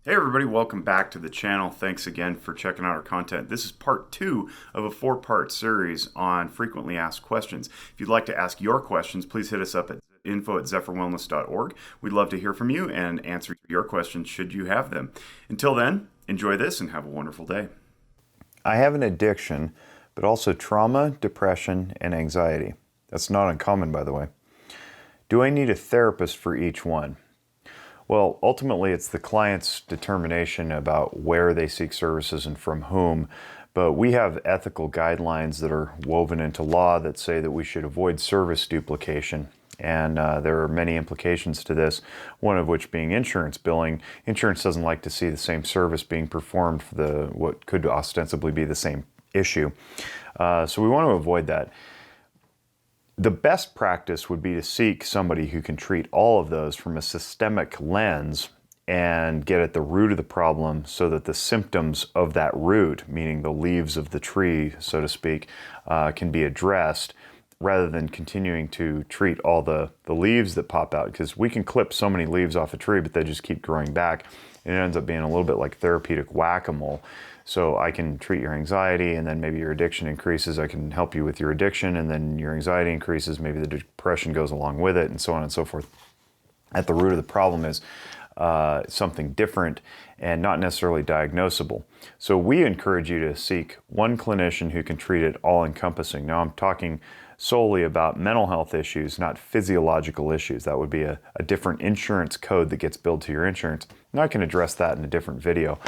Hey everybody, welcome back to the channel. Thanks again for checking out our content. This is part 2 of a 4-part series on frequently asked questions. If you'd like to ask your questions, please hit us up at info@zephyrwellness.org. We'd love to hear from you and answer your questions should you have them. Until then, enjoy this and have a wonderful day. I have an addiction, but also trauma, depression, and anxiety. That's not uncommon, by the way. Do I need a therapist for each one? Well, ultimately, it's the client's determination about where they seek services and from whom, but we have ethical guidelines that are woven into law that say that we should avoid service duplication. And there are many implications to this, one of which being insurance billing. Insurance doesn't like to see the same service being performed for what could ostensibly be the same issue. So we want to avoid that. The best practice would be to seek somebody who can treat all of those from a systemic lens and get at the root of the problem so that the symptoms of that root, meaning the leaves of the tree, so to speak, can be addressed rather than continuing to treat all the leaves that pop out. Because we can clip so many leaves off a tree, but they just keep growing back. And it ends up being a little bit like therapeutic whack-a-mole. So I can treat your anxiety, and then maybe your addiction increases. I can help you with your addiction, and then your anxiety increases. Maybe the depression goes along with it, and so on and so forth. At the root of the problem is something different and not necessarily diagnosable. So we encourage you to seek one clinician who can treat it all-encompassing. Now I'm talking solely about mental health issues, not physiological issues. That would be a different insurance code that gets billed to your insurance. And I can address that in a different video.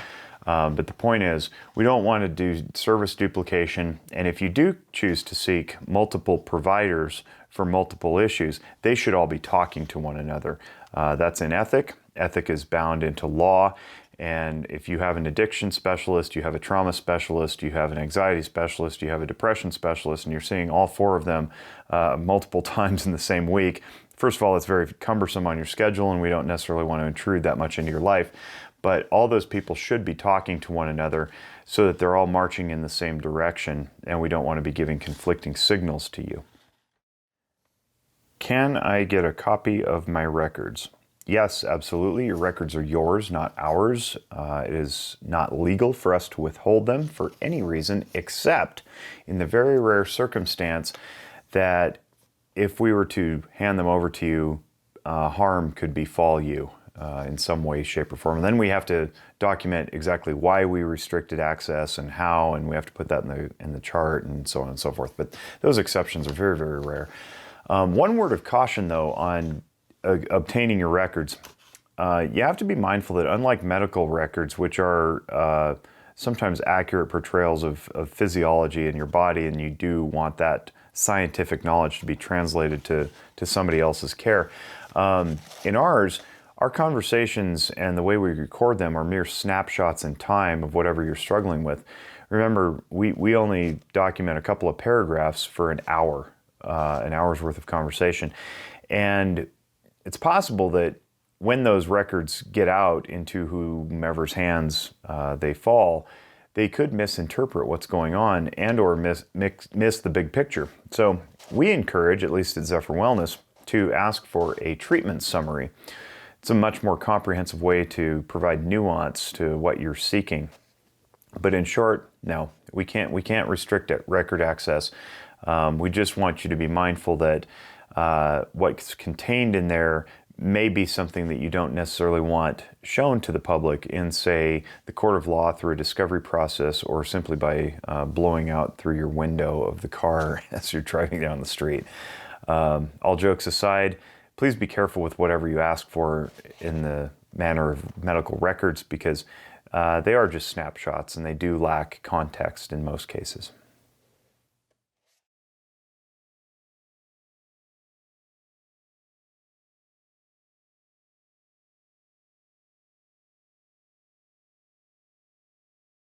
But the point is, we don't want to do service duplication. And if you do choose to seek multiple providers for multiple issues, they should all be talking to one another. That's in ethic. Ethic is bound into law. And if you have an addiction specialist, you have a trauma specialist, you have an anxiety specialist, you have a depression specialist, and you're seeing all 4 of them multiple times in the same week, first of all, it's very cumbersome on your schedule, and we don't necessarily want to intrude that much into your life. But all those people should be talking to one another so that they're all marching in the same direction, and we don't want to be giving conflicting signals to you. Can I get a copy of my records? Yes, absolutely. Your records are yours, not ours. It is not legal for us to withhold them for any reason, except in the very rare circumstance that if we were to hand them over to you, harm could befall you in some way, shape, or form. And then we have to document exactly why we restricted access and how, and we have to put that in the chart and so on and so forth. But those exceptions are very, very rare. One word of caution, though, on obtaining your records. You have to be mindful that unlike medical records, which are sometimes accurate portrayals of physiology in your body, and you do want that scientific knowledge to be translated to somebody else's care, in ours, our conversations and the way we record them are mere snapshots in time of whatever you're struggling with. Remember, we only document a couple of paragraphs for an hour's worth of conversation. And it's possible that when those records get out into whomever's hands they fall, they could misinterpret what's going on and or miss the big picture. So we encourage, at least at Zephyr Wellness, to ask for a treatment summary. It's a much more comprehensive way to provide nuance to what you're seeking. But in short, no, we can't restrict record access. We just want you to be mindful that what's contained in there may be something that you don't necessarily want shown to the public in, say, the court of law through a discovery process, or simply by blowing out through your window of the car as you're driving down the street. All jokes aside, please be careful with whatever you ask for in the manner of medical records, because they are just snapshots and they do lack context in most cases.